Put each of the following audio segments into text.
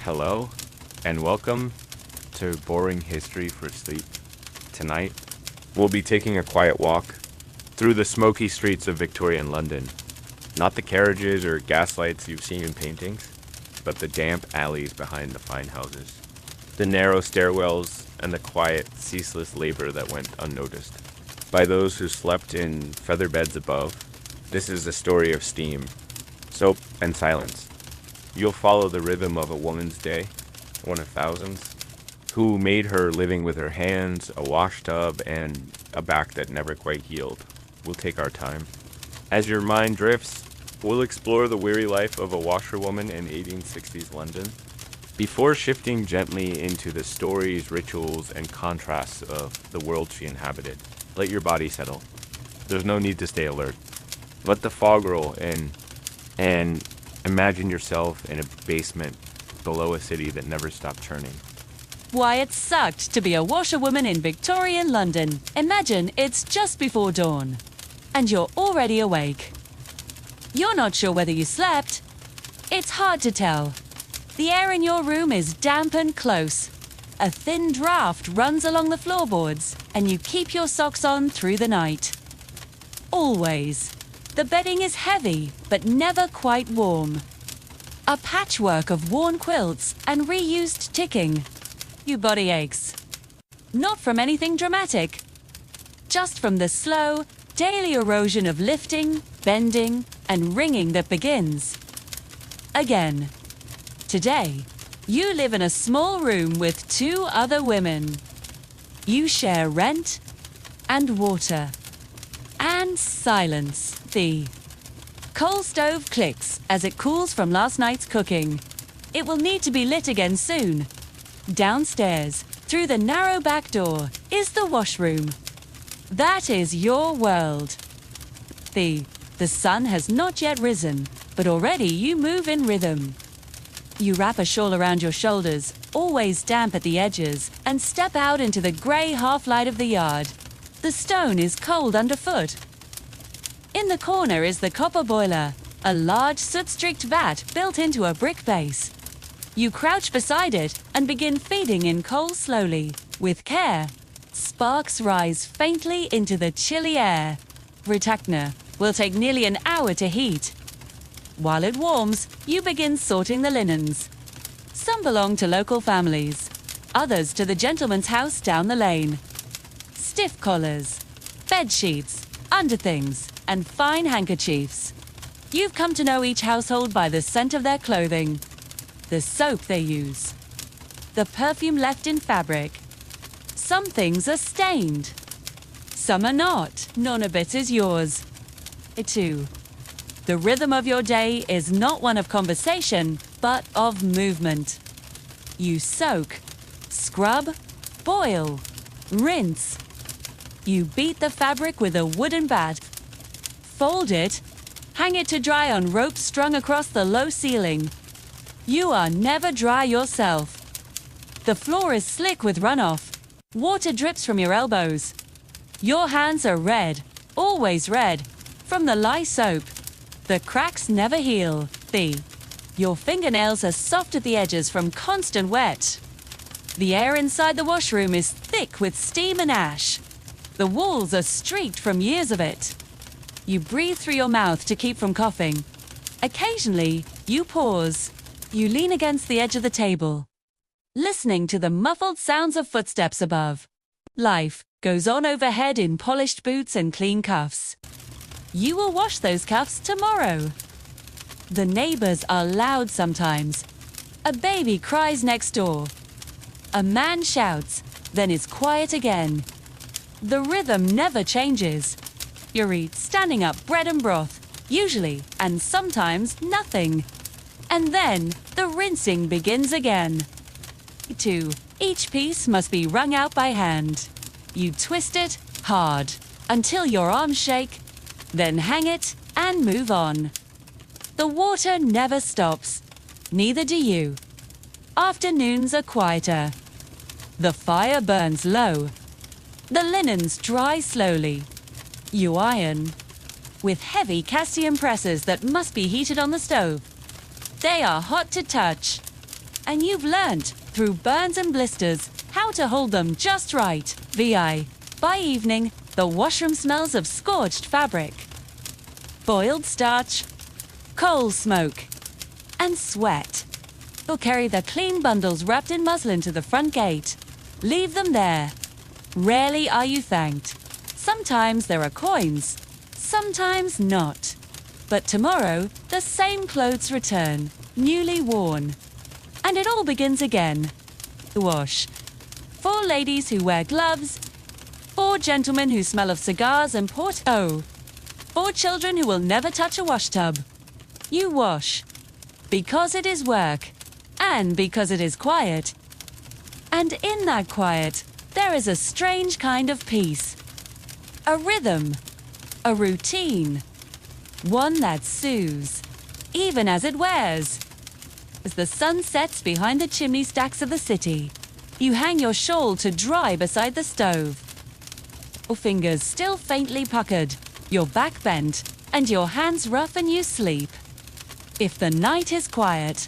Hello, and welcome to Boring History for Sleep. Tonight, we'll be taking a quiet walk through the smoky streets of Victorian London. Not the carriages or gaslights you've seen in paintings, but the damp alleys behind the fine houses. The narrow stairwells and the quiet, ceaseless labor that went unnoticed. By those who slept in feather beds above, this is the story of steam, soap, and silence. You'll follow the rhythm of a woman's day, one of thousands, who made her living with her hands, a wash tub, and a back that never quite healed. We'll take our time. As your mind drifts, we'll explore the weary life of a washerwoman in 1860s London, before shifting gently into the stories, rituals, and contrasts of the world she inhabited. Let your body settle. There's no need to stay alert. Let the fog roll in, and imagine yourself in a basement below a city that never stopped churning. Why, it sucked to be a washerwoman in Victorian London. Imagine it's just before dawn, and you're already awake. You're not sure whether you slept. It's hard to tell. The air in your room is damp and close. A thin draft runs along the floorboards, and you keep your socks on through the night. Always. The bedding is heavy, but never quite warm. A patchwork of worn quilts and reused ticking. Your body aches. Not from anything dramatic, just from the slow, daily erosion of lifting, bending, and wringing that begins. Again. Today, you live in a small room with two other women. You share rent and water and silence. The coal stove clicks as it cools from last night's cooking. It will need to be lit again soon. Downstairs, through the narrow back door, is the washroom. That is your world. The sun has not yet risen, but already you move in rhythm. You wrap a shawl around your shoulders, always damp at the edges, and step out into the grey half-light of the yard. The stone is cold underfoot. In the corner is the copper boiler, a large soot-streaked vat built into a brick base. You crouch beside it and begin feeding in coal slowly. With care, sparks rise faintly into the chilly air. Britannia will take nearly an hour to heat. While it warms, you begin sorting the linens. Some belong to local families, others to the gentleman's house down the lane. Stiff collars, bed sheets, underthings, and fine handkerchiefs. You've come to know each household by the scent of their clothing, the soap they use, the perfume left in fabric. Some things are stained. Some are not. None of it is yours. Too. The rhythm of your day is not one of conversation, but of movement. You soak, scrub, boil, rinse. You beat the fabric with a wooden bat, fold it, hang it to dry on ropes strung across the low ceiling. You are never dry yourself. The floor is slick with runoff. Water drips from your elbows. Your hands are red, always red, from the lye soap. The cracks never heal. Your fingernails are soft at the edges from constant wet. The air inside the washroom is thick with steam and ash. The walls are streaked from years of it. You breathe through your mouth to keep from coughing. Occasionally, you pause. You lean against the edge of the table, listening to the muffled sounds of footsteps above. Life goes on overhead in polished boots and clean cuffs. You will wash those cuffs tomorrow. The neighbors are loud sometimes. A baby cries next door. A man shouts, then is quiet again. The rhythm never changes. You eat standing up bread and broth, usually, and sometimes nothing. And then the rinsing begins again. 2. Each piece must be wrung out by hand. You twist it hard until your arms shake, then hang it and move on. The water never stops. Neither do you. Afternoons are quieter. The fire burns low. The linens dry slowly. You iron with heavy cast iron presses that must be heated on the stove. They are hot to touch. and you've learnt, through burns and blisters, how to hold them just right. VI. By evening, the washroom smells of scorched fabric, boiled starch, coal smoke, and sweat. You'll carry the clean bundles wrapped in muslin to the front gate. Leave them there. Rarely are you thanked. Sometimes there are coins, sometimes not. But tomorrow, the same clothes return, newly worn. And it all begins again. The wash. 4 ladies who wear gloves, 4 gentlemen who smell of cigars and port. Oh, 4 children who will never touch a washtub. You wash. Because it is work. And because it is quiet. And in that quiet, there is a strange kind of peace. A rhythm. A routine. One that soothes, even as it wears. As the sun sets behind the chimney stacks of the city, you hang your shawl to dry beside the stove. Your fingers still faintly puckered, your back bent, and your hands rough, and you sleep. If the night is quiet,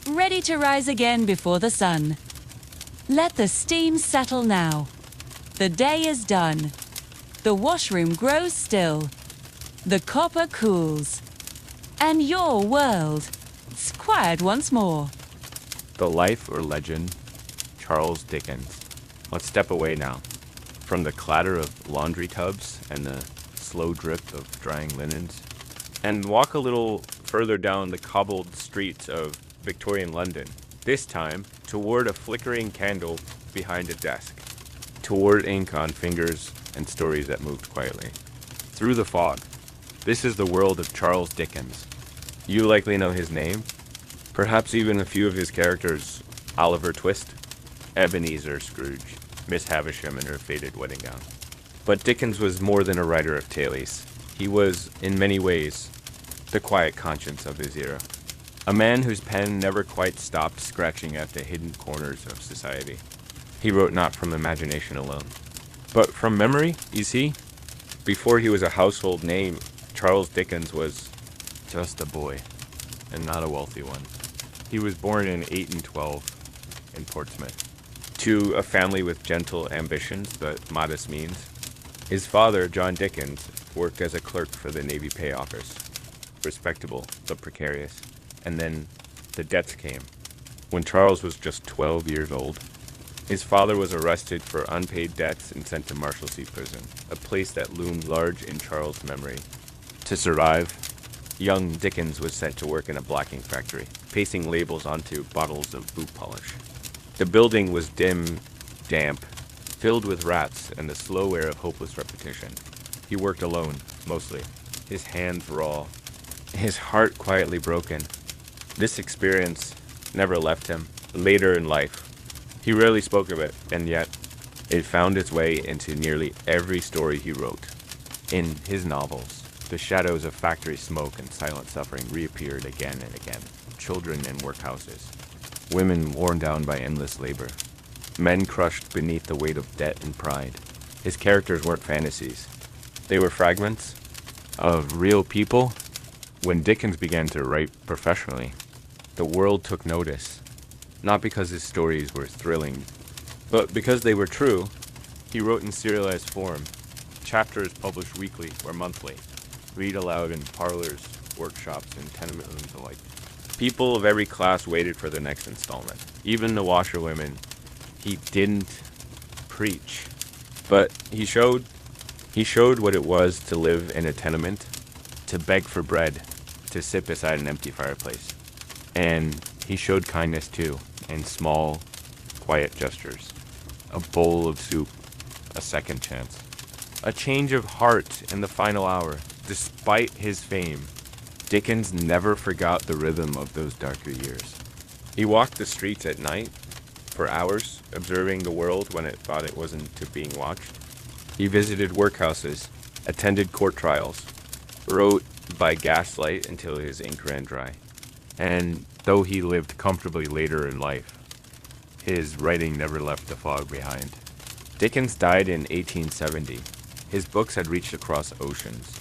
ready to rise again before the sun. Let the steam settle now. The day is done. The washroom grows still. The copper cools. And your world is quiet once more. The life or legend, Charles Dickens. Let's step away now from the clatter of laundry tubs and the slow drip of drying linens, and walk a little further down the cobbled streets of Victorian London, this time toward a flickering candle behind a desk, toward ink on fingers and stories that moved quietly. Through the fog. This is the world of Charles Dickens. You likely know his name, perhaps even a few of his characters: Oliver Twist, Ebenezer Scrooge, Miss Havisham in her faded wedding gown. But Dickens was more than a writer of tales. He was, in many ways, the quiet conscience of his era. A man whose pen never quite stopped scratching at the hidden corners of society. He wrote not from imagination alone, but from memory, you see. Before he was a household name, Charles Dickens was just a boy, and not a wealthy one. He was born in 1812 in Portsmouth, to a family with gentle ambitions but modest means. His father, John Dickens, worked as a clerk for the Navy Pay Office, respectable but precarious. And then the debts came. When Charles was just 12 years old, his father was arrested for unpaid debts and sent to Marshalsea Prison, a place that loomed large in Charles' memory. To survive, young Dickens was sent to work in a blacking factory, pasting labels onto bottles of boot polish. The building was dim, damp, filled with rats and the slow air of hopeless repetition. He worked alone, mostly, his hands raw, his heart quietly broken. This experience never left him. Later in life, he rarely spoke of it, and yet it found its way into nearly every story he wrote. In his novels, the shadows of factory smoke and silent suffering reappeared again and again. Children in workhouses, women worn down by endless labor, men crushed beneath the weight of debt and pride. His characters weren't fantasies. They were fragments of real people. When Dickens began to write professionally, the world took notice, not because his stories were thrilling, but because they were true. He wrote in serialized form, chapters published weekly or monthly, read aloud in parlors, workshops, and tenement rooms alike. People of every class waited for the next installment. Even the washerwomen. He didn't preach, but he showed what it was to live in a tenement, to beg for bread, to sit beside an empty fireplace. And he showed kindness too, in small, quiet gestures. A bowl of soup, a second chance. A change of heart in the final hour. Despite his fame, Dickens never forgot the rhythm of those darker years. He walked the streets at night, for hours, observing the world when it thought it wasn't being watched. He visited workhouses, attended court trials, wrote by gaslight until his ink ran dry. And though he lived comfortably later in life, his writing never left the fog behind. Dickens died in 1870. His books had reached across oceans,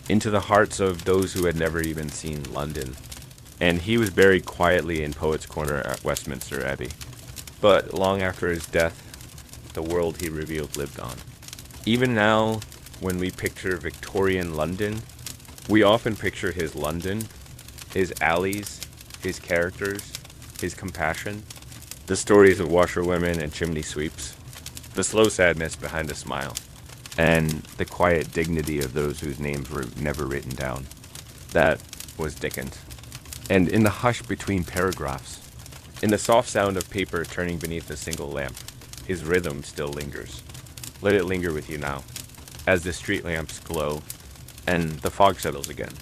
into the hearts of those who had never even seen London. and he was buried quietly in Poets' Corner at Westminster Abbey. But long after his death, the world he revealed lived on. Even now, when we picture Victorian London, we often picture his London, his alleys, his characters, his compassion, the stories of washerwomen and chimney sweeps, the slow sadness behind a smile, and the quiet dignity of those whose names were never written down. That was Dickens. And in the hush between paragraphs, in the soft sound of paper turning beneath a single lamp, his rhythm still lingers. Let it linger with you now, as the street lamps glow and the fog settles again.